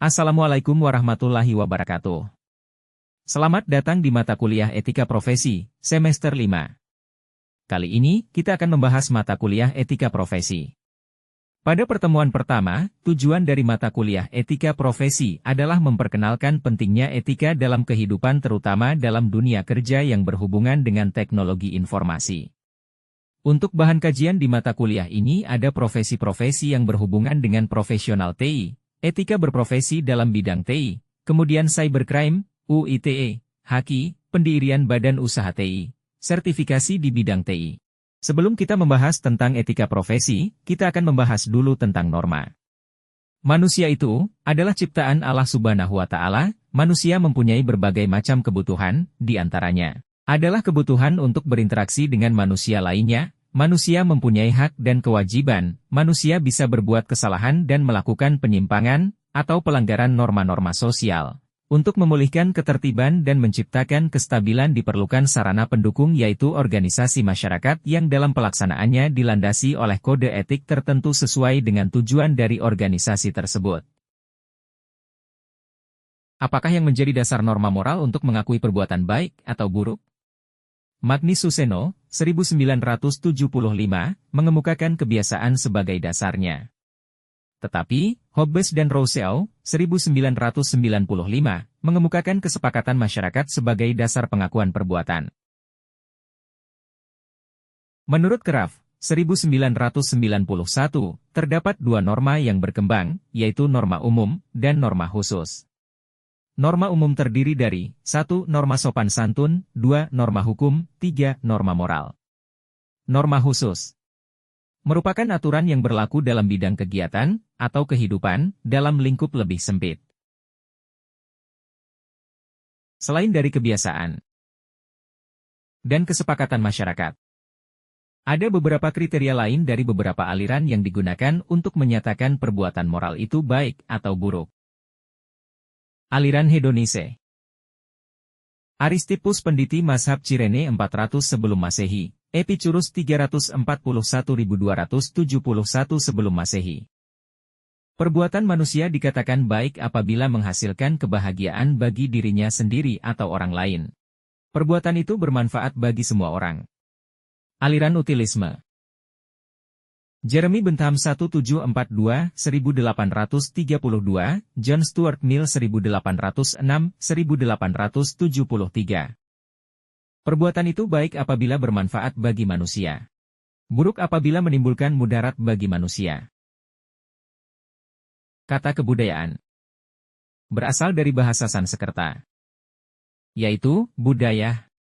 Assalamualaikum warahmatullahi wabarakatuh. Selamat datang di mata kuliah Etika Profesi, semester 5. Kali ini, kita akan membahas mata kuliah Etika Profesi. Pada pertemuan pertama, tujuan dari mata kuliah Etika Profesi adalah memperkenalkan pentingnya etika dalam kehidupan terutama dalam dunia kerja yang berhubungan dengan teknologi informasi. Untuk bahan kajian di mata kuliah ini ada profesi-profesi yang berhubungan dengan profesional TI, etika berprofesi dalam bidang TI, kemudian cybercrime, UITE, haki, pendirian badan usaha TI, sertifikasi di bidang TI. Sebelum kita membahas tentang etika profesi, kita akan membahas dulu tentang norma. Manusia itu adalah ciptaan Allah Subhanahu wa Ta'ala. Manusia mempunyai berbagai macam kebutuhan, di antaranya adalah kebutuhan untuk berinteraksi dengan manusia lainnya. Manusia mempunyai hak dan kewajiban. Manusia bisa berbuat kesalahan dan melakukan penyimpangan atau pelanggaran norma-norma sosial. Untuk memulihkan ketertiban dan menciptakan kestabilan diperlukan sarana pendukung yaitu organisasi masyarakat yang dalam pelaksanaannya dilandasi oleh kode etik tertentu sesuai dengan tujuan dari organisasi tersebut. Apakah yang menjadi dasar norma moral untuk mengakui perbuatan baik atau buruk? Magnus Suseno, 1975, mengemukakan kebiasaan sebagai dasarnya. Tetapi, Hobbes dan Rousseau, 1995, mengemukakan kesepakatan masyarakat sebagai dasar pengakuan perbuatan. Menurut Kraft, 1991, terdapat dua norma yang berkembang, yaitu norma umum dan norma khusus. Norma umum terdiri dari 1. Norma sopan santun, 2. Norma hukum, 3. Norma moral. Norma khusus merupakan aturan yang berlaku dalam bidang kegiatan atau kehidupan dalam lingkup lebih sempit. Selain dari kebiasaan dan kesepakatan masyarakat, ada beberapa kriteria lain dari beberapa aliran yang digunakan untuk menyatakan perbuatan moral itu baik atau buruk. Aliran Hedonise. Aristippus penditi mazhab Cirene 400 sebelum Masehi, Epicurus 341.271 sebelum Masehi. Perbuatan manusia dikatakan baik apabila menghasilkan kebahagiaan bagi dirinya sendiri atau orang lain. Perbuatan itu bermanfaat bagi semua orang. Aliran Utilisme. Jeremy Bentham 1742-1832, John Stuart Mill 1806-1873. Perbuatan itu baik apabila bermanfaat bagi manusia. Buruk apabila menimbulkan mudarat bagi manusia. Kata kebudayaan berasal dari bahasa Sanskerta, yaitu budaya,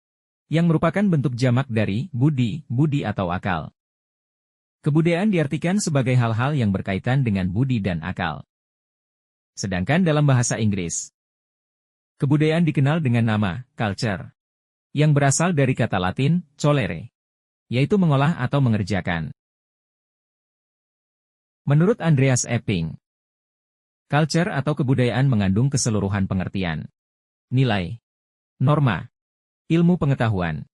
yang merupakan bentuk jamak dari budi atau akal. Kebudayaan diartikan sebagai hal-hal yang berkaitan dengan budi dan akal. Sedangkan dalam bahasa Inggris, kebudayaan dikenal dengan nama culture, yang berasal dari kata Latin colere, yaitu mengolah atau mengerjakan. Menurut Andreas Epping, culture atau kebudayaan mengandung keseluruhan pengertian, nilai, norma, ilmu pengetahuan,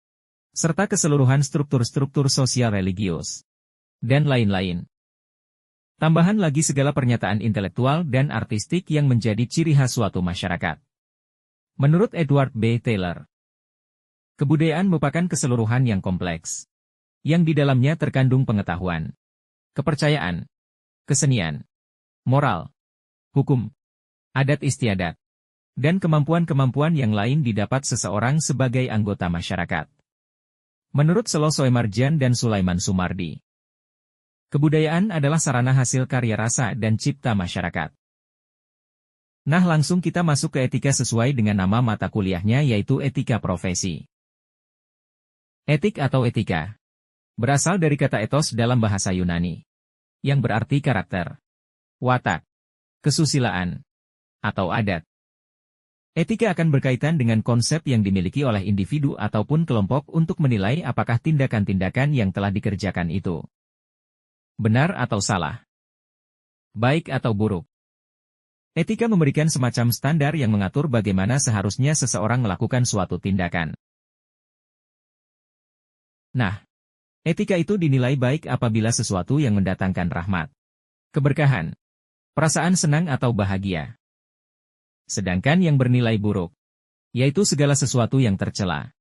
serta keseluruhan struktur-struktur sosial religius, dan lain-lain. Tambahan lagi segala pernyataan intelektual dan artistik yang menjadi ciri khas suatu masyarakat. Menurut Edward B. Taylor, kebudayaan merupakan keseluruhan yang kompleks, yang di dalamnya terkandung pengetahuan, kepercayaan, kesenian, moral, hukum, adat istiadat, dan kemampuan-kemampuan yang lain didapat seseorang sebagai anggota masyarakat. Menurut Selo Soemarjan dan Sulaiman Sumardi, kebudayaan adalah sarana hasil karya rasa dan cipta masyarakat. Nah, langsung kita masuk ke etika sesuai dengan nama mata kuliahnya yaitu etika profesi. Etik atau etika berasal dari kata ethos dalam bahasa Yunani, yang berarti karakter, watak, kesusilaan, atau adat. Etika akan berkaitan dengan konsep yang dimiliki oleh individu ataupun kelompok untuk menilai apakah tindakan-tindakan yang telah dikerjakan itu benar atau salah, baik atau buruk. Etika memberikan semacam standar yang mengatur bagaimana seharusnya seseorang melakukan suatu tindakan. Nah, etika itu dinilai baik apabila sesuatu yang mendatangkan rahmat, keberkahan, perasaan senang atau bahagia, Sedangkan yang bernilai buruk, yaitu segala sesuatu yang tercela.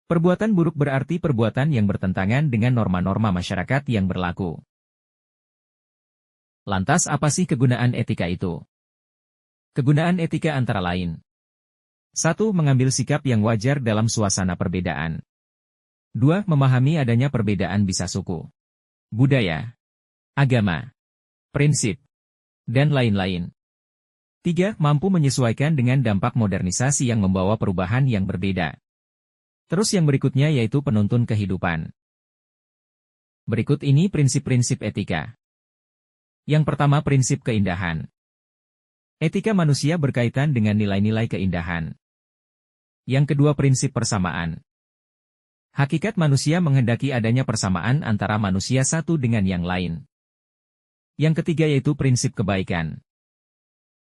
Perbuatan buruk berarti perbuatan yang bertentangan dengan norma-norma masyarakat yang berlaku. Lantas apa sih kegunaan etika itu? Kegunaan etika antara lain. 1. Mengambil sikap yang wajar dalam suasana perbedaan. 2. Memahami adanya perbedaan bisa suku, budaya, agama, prinsip, dan lain-lain. 3. Mampu menyesuaikan dengan dampak modernisasi yang membawa perubahan yang berbeda. Terus yang berikutnya yaitu penuntun kehidupan. Berikut ini prinsip-prinsip etika. Yang pertama, prinsip keindahan. Etika manusia berkaitan dengan nilai-nilai keindahan. Yang kedua, prinsip persamaan. Hakikat manusia menghendaki adanya persamaan antara manusia satu dengan yang lain. Yang ketiga yaitu prinsip kebaikan.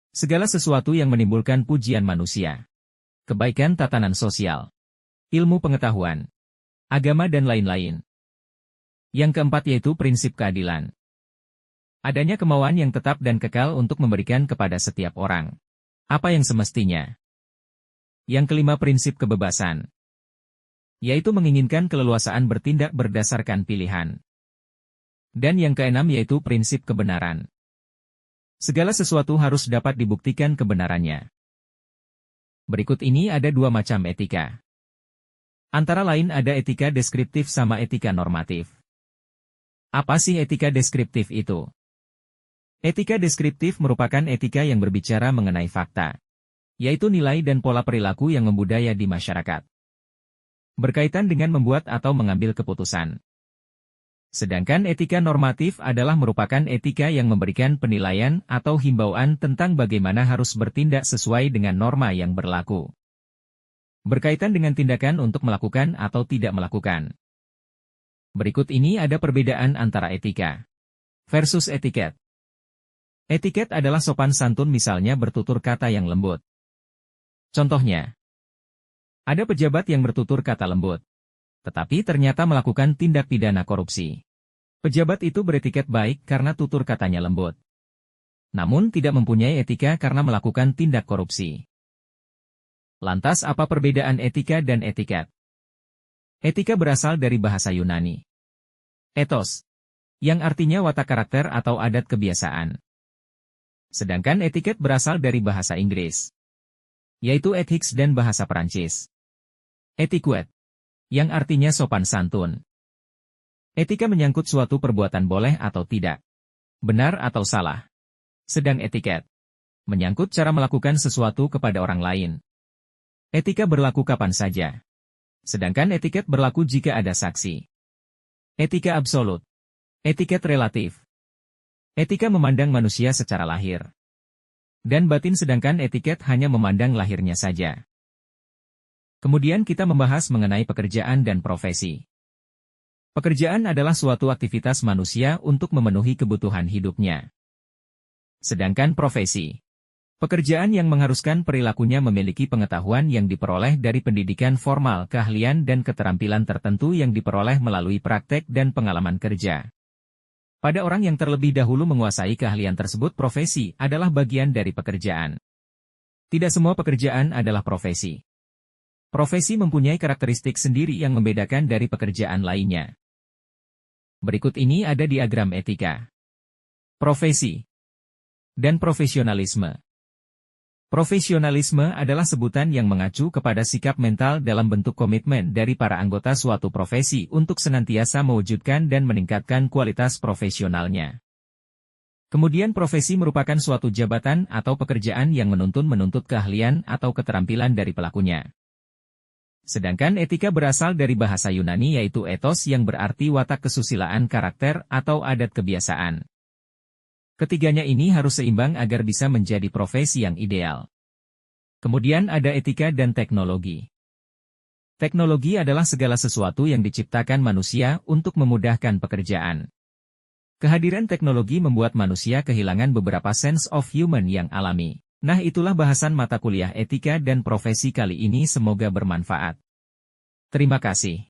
Segala sesuatu yang menimbulkan pujian manusia. Kebaikan tatanan sosial, ilmu pengetahuan, agama dan lain-lain. Yang keempat yaitu prinsip keadilan. Adanya kemauan yang tetap dan kekal untuk memberikan kepada setiap orang apa yang semestinya. Yang kelima prinsip kebebasan, yaitu menginginkan keleluasaan bertindak berdasarkan pilihan. Dan yang keenam yaitu prinsip kebenaran. Segala sesuatu harus dapat dibuktikan kebenarannya. Berikut ini ada dua macam etika. Antara lain ada etika deskriptif sama etika normatif. Apa sih etika deskriptif itu? Etika deskriptif merupakan etika yang berbicara mengenai fakta, yaitu nilai dan pola perilaku yang membudaya di masyarakat, berkaitan dengan membuat atau mengambil keputusan. Sedangkan etika normatif adalah merupakan etika yang memberikan penilaian atau himbauan tentang bagaimana harus bertindak sesuai dengan norma yang berlaku, berkaitan dengan tindakan untuk melakukan atau tidak melakukan. Berikut ini ada perbedaan antara etika versus etiket. Etiket adalah sopan santun, misalnya bertutur kata yang lembut. Contohnya, ada pejabat yang bertutur kata lembut, tetapi ternyata melakukan tindak pidana korupsi. Pejabat itu beretiket baik karena tutur katanya lembut, namun tidak mempunyai etika karena melakukan tindak korupsi. Lantas apa perbedaan etika dan etiket? Etika berasal dari bahasa Yunani, ethos, yang artinya watak karakter atau adat kebiasaan. Sedangkan etiket berasal dari bahasa Inggris, yaitu ethics, dan bahasa Perancis, etiquette, yang artinya sopan santun. Etika menyangkut suatu perbuatan boleh atau tidak, benar atau salah. Sedang etiket menyangkut cara melakukan sesuatu kepada orang lain. Etika berlaku kapan saja, sedangkan etiket berlaku jika ada saksi. Etika absolut, etiket relatif. Etika memandang manusia secara lahir dan batin, sedangkan etiket hanya memandang lahirnya saja. Kemudian kita membahas mengenai pekerjaan dan profesi. Pekerjaan adalah suatu aktivitas manusia untuk memenuhi kebutuhan hidupnya. Sedangkan profesi, pekerjaan yang mengharuskan perilakunya memiliki pengetahuan yang diperoleh dari pendidikan formal, keahlian dan keterampilan tertentu yang diperoleh melalui praktek dan pengalaman kerja. Pada orang yang terlebih dahulu menguasai keahlian tersebut, profesi adalah bagian dari pekerjaan. Tidak semua pekerjaan adalah profesi. Profesi mempunyai karakteristik sendiri yang membedakan dari pekerjaan lainnya. Berikut ini ada diagram etika, profesi, dan profesionalisme. Profesionalisme adalah sebutan yang mengacu kepada sikap mental dalam bentuk komitmen dari para anggota suatu profesi untuk senantiasa mewujudkan dan meningkatkan kualitas profesionalnya. Kemudian profesi merupakan suatu jabatan atau pekerjaan yang menuntut keahlian atau keterampilan dari pelakunya. Sedangkan etika berasal dari bahasa Yunani, yaitu ethos, yang berarti watak kesusilaan karakter atau adat kebiasaan. Ketiganya ini harus seimbang agar bisa menjadi profesi yang ideal. Kemudian ada etika dan teknologi. Teknologi adalah segala sesuatu yang diciptakan manusia untuk memudahkan pekerjaan. Kehadiran teknologi membuat manusia kehilangan beberapa sense of human yang alami. Nah, itulah bahasan mata kuliah etika dan profesi kali ini, semoga bermanfaat. Terima kasih.